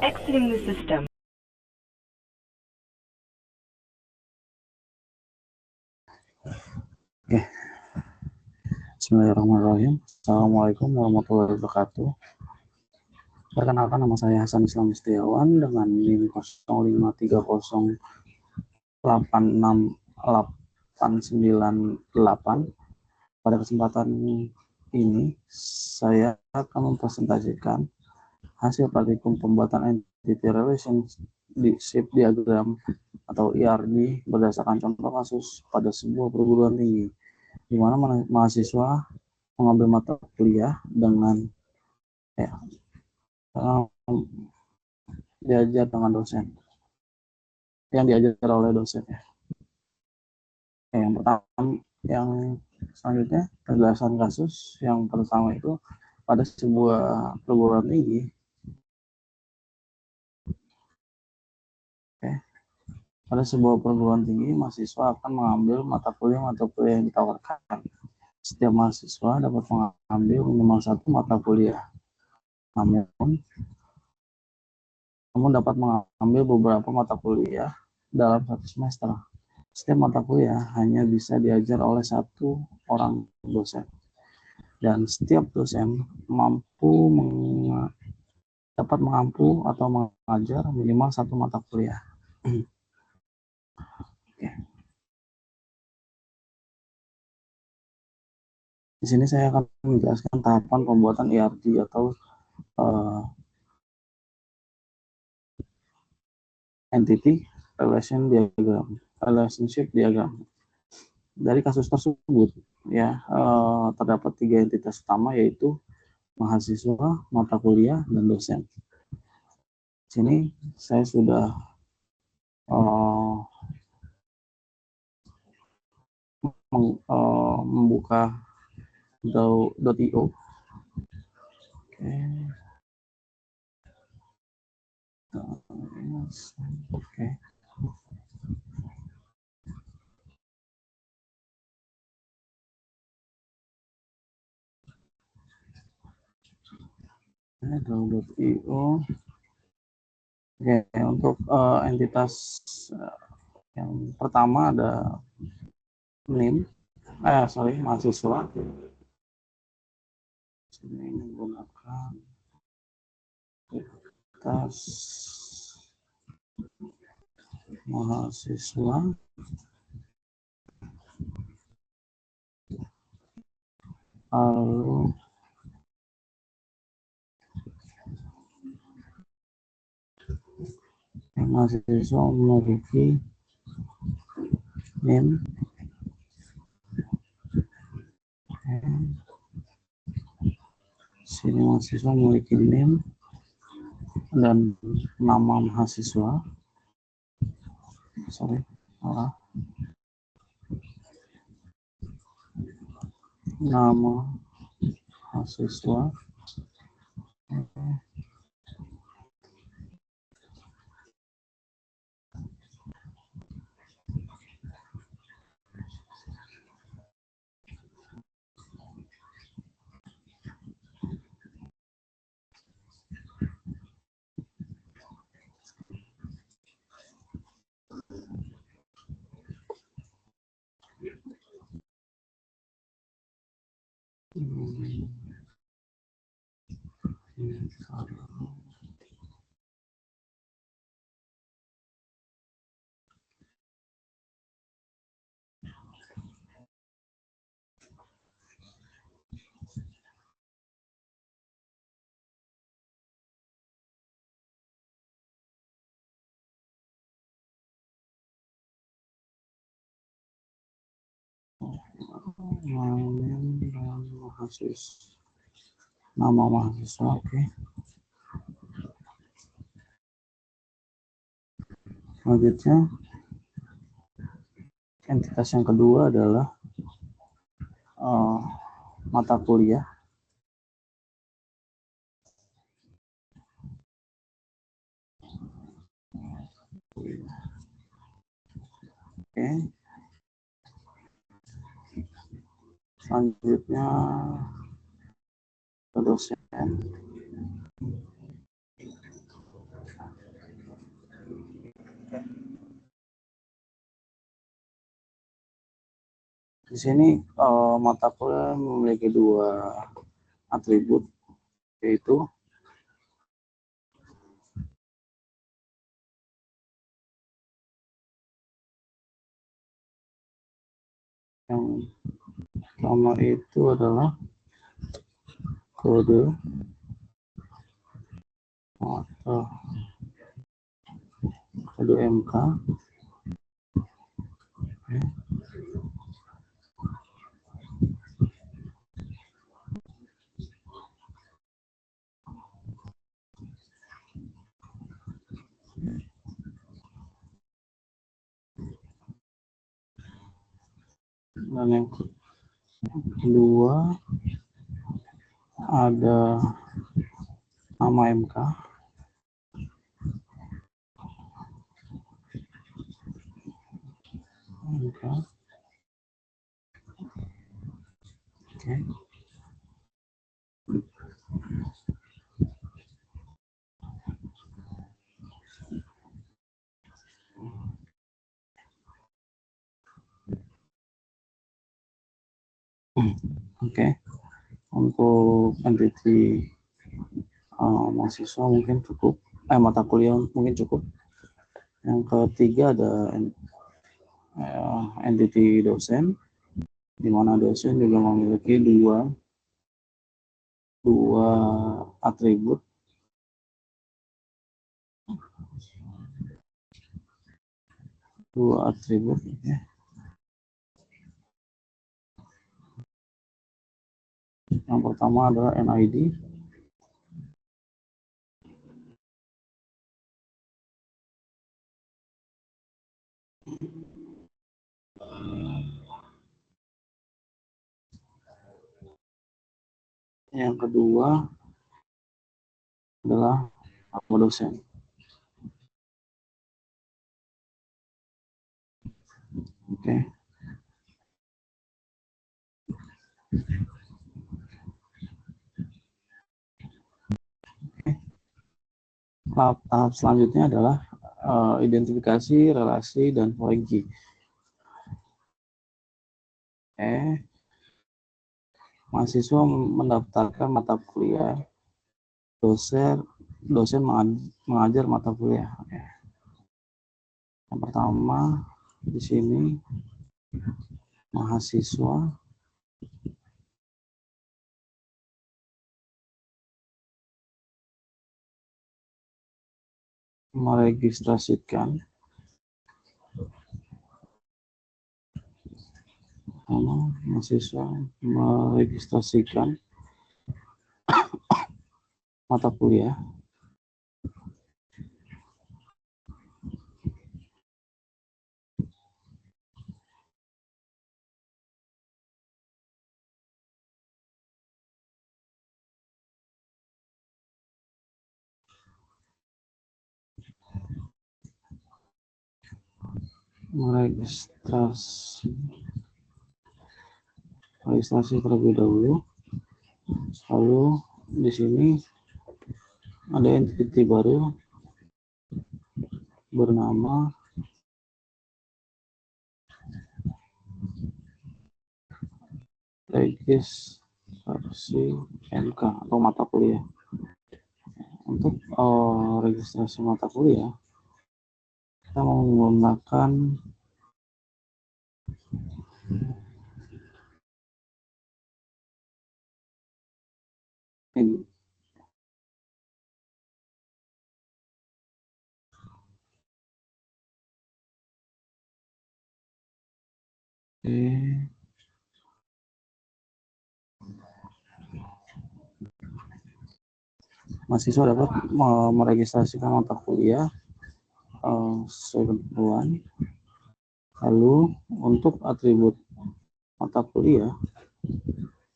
Exiting the system. Oke. Bismillahirrahmanirrahim. Assalamualaikum warahmatullahi wabarakatuh. Perkenalkan, nama saya Hasan Islam Setiawan dengan NIM 0530868898. Pada kesempatan ini saya akan mempresentasikan hasil praktikum pembuatan Entity Relationship Diagram atau ERD berdasarkan contoh kasus pada sebuah perguruan tinggi, di mana mahasiswa mengambil mata kuliah dengan diajar dengan dosen, yang diajar oleh dosen. Yang pertama, yang selanjutnya penjelasan kasus yang pertama itu pada sebuah perguruan tinggi. Pada sebuah perguruan tinggi, mahasiswa akan mengambil mata kuliah yang ditawarkan. Setiap mahasiswa dapat mengambil minimal satu mata kuliah. Namun dapat mengambil beberapa mata kuliah dalam satu semester. Setiap mata kuliah hanya bisa diajar oleh satu orang dosen. Dan setiap dosen dapat mengampu atau mengajar minimal satu mata kuliah. Di sini saya akan menjelaskan tahapan pembuatan ERD atau Entity Relationship Diagram. Dari kasus tersebut, terdapat 3 entitas utama, yaitu mahasiswa, mata kuliah, dan dosen. Di sini saya sudah membuka .io. Oke. .io. Oke, untuk entitas yang pertama ada NIM, mahasiswa. Sini menggunakan entitas mahasiswa. Lalu mahasiswa memiliki NIM, sini mahasiswa memiliki NIM dan nama mahasiswa. Nama mahasiswa. Nama mahasiswa. Oke. Selanjutnya, entitas yang kedua adalah mata kuliah. Oke. Selanjutnya dosen. Di sini mata kuliah memiliki dua atribut, yaitu yang pertama itu adalah kode atau kode MK, dan yang kedua ada nama MK, oke. Oke, untuk entity mahasiswa mungkin cukup, mata kuliah mungkin cukup. Yang ketiga ada entity dosen, di mana dosen juga memiliki dua atribut, ya. Yang pertama adalah NID, yang kedua adalah nama dosen. Oke. Tahap selanjutnya adalah identifikasi, relasi, dan foreign key. Mahasiswa mendaftarkan mata kuliah, dosen mengajar mata kuliah. Yang pertama di sini mahasiswa meregistrasikan mata kuliah registrasi terlebih dahulu. Lalu di sini ada entity baru bernama registrasi MK atau mata kuliah. Untuk registrasi mata kuliah, kita menggunakan ini. Mahasiswa dapat meregistrasikan mata kuliah sesuai ketentuan. Lalu untuk atribut mata kuliah,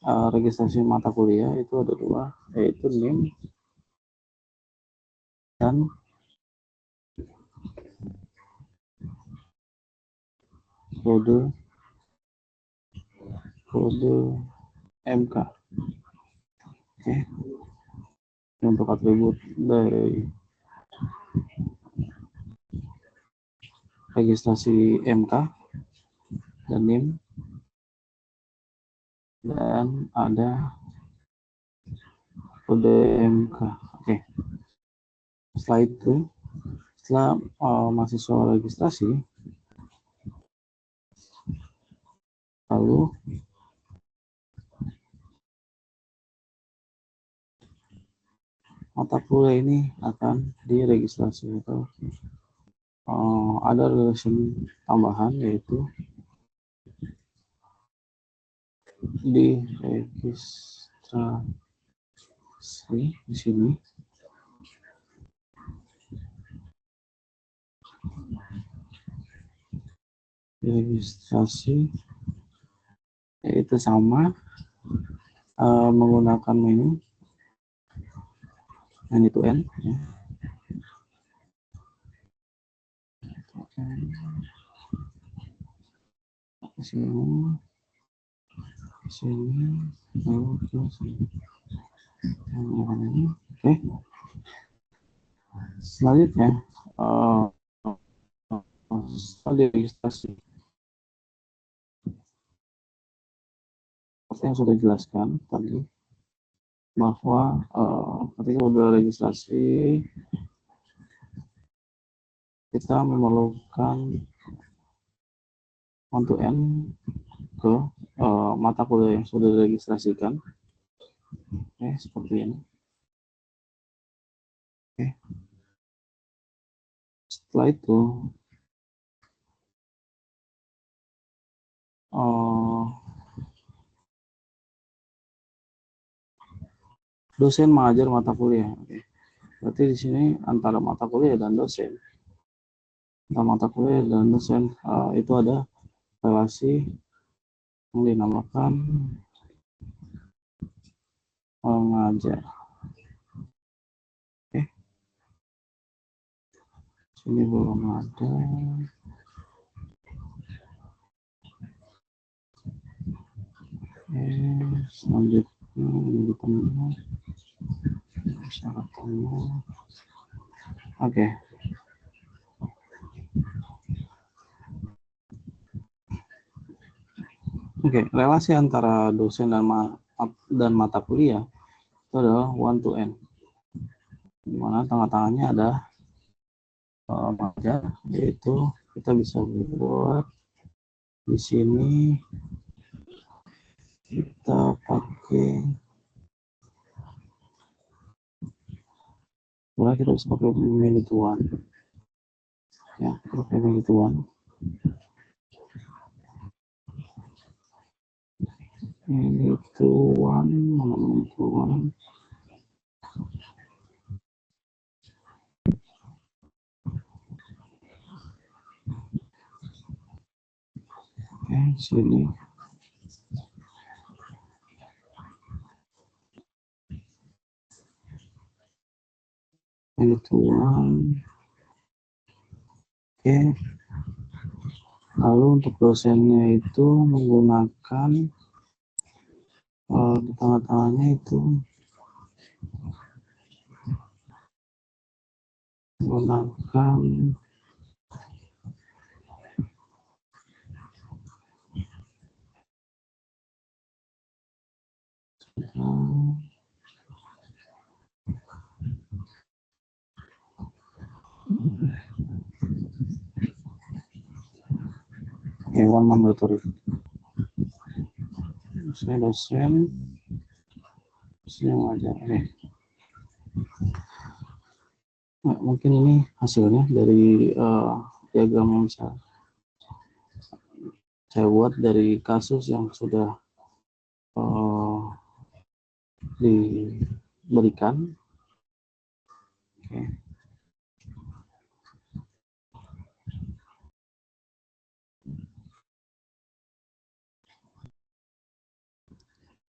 registrasi mata kuliah itu ada dua, yaitu NIM dan kode MK. Oke. Untuk atribut dari registrasi MK dan NIM dan ada kode MK. Oke. Setelah itu, setelah mahasiswa registrasi, lalu mata kuliah ini akan diregistrasi atau ada relation tambahan, yaitu di registrasi di sini. Registrasi itu sama menggunakan menu to end ya. Sini lalu ke sini. Oke. Selanjutnya setelah registrasi seperti yang sudah dijelaskan tadi, bahwa ketika sudah registrasi kita memerlukan untuk N ke mata kuliah yang sudah diregistrasikan. Oke, seperti ini. Oke. Setelah itu dosen mengajar mata kuliah. Oke. Berarti di sini antara mata kuliah dan dosen, itu ada relasi yang dinamakan mengajar. Oke. Sini belum ada. Selanjutnya ini teman syaratnya. Oke. Oke, relasi antara dosen dan mata kuliah itu adalah one to n, di mana tengah-tengahnya ada mengajar, yaitu kita bisa buat di sini kita pakai, kita bisa pakai menu tuan ya, pakai menu tuan. Menu tuan mana menu tuan? Oke, sini menu tuan. Oke, lalu untuk dosennya itu menggunakan di tengah-tengahnya itu menggunakan hewan mandatory. Saya dosen mengajar. Nah, mungkin ini hasilnya dari diagram yang saya buat dari kasus yang sudah diberikan. Oke.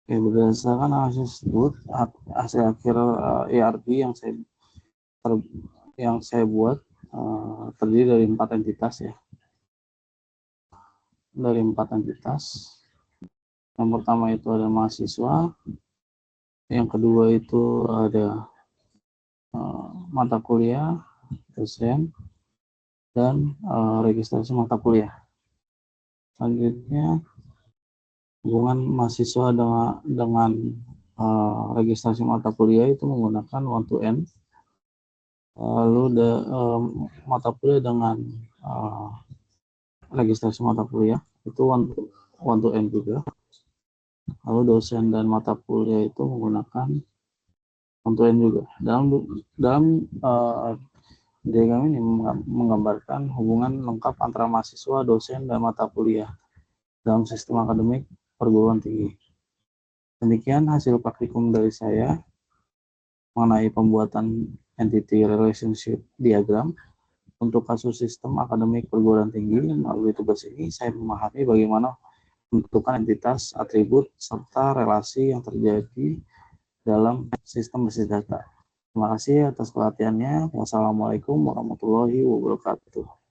Oke, berdasarkan analisis tersebut, hasil akhir ERP yang saya buat terdiri dari 4 entitas ya. Dari 4 entitas. Yang pertama itu ada mahasiswa, yang kedua itu ada mata kuliah, dosen, dan registrasi mata kuliah. Selanjutnya hubungan mahasiswa dengan registrasi mata kuliah itu menggunakan one to n. Lalu mata kuliah dengan registrasi mata kuliah itu one to n juga. Lalu dosen dan mata kuliah itu menggunakan one to n juga. Dalam diagram ini menggambarkan hubungan lengkap antara mahasiswa, dosen, dan mata kuliah dalam sistem akademik perguruan tinggi. Demikian hasil praktikum dari saya mengenai pembuatan entity relationship diagram untuk kasus sistem akademik perguruan tinggi. Melalui tugas ini, saya memahami bagaimana pembentukan entitas, atribut, serta relasi yang terjadi dalam sistem basis data. Terima kasih atas perhatiannya. Wassalamualaikum warahmatullahi wabarakatuh.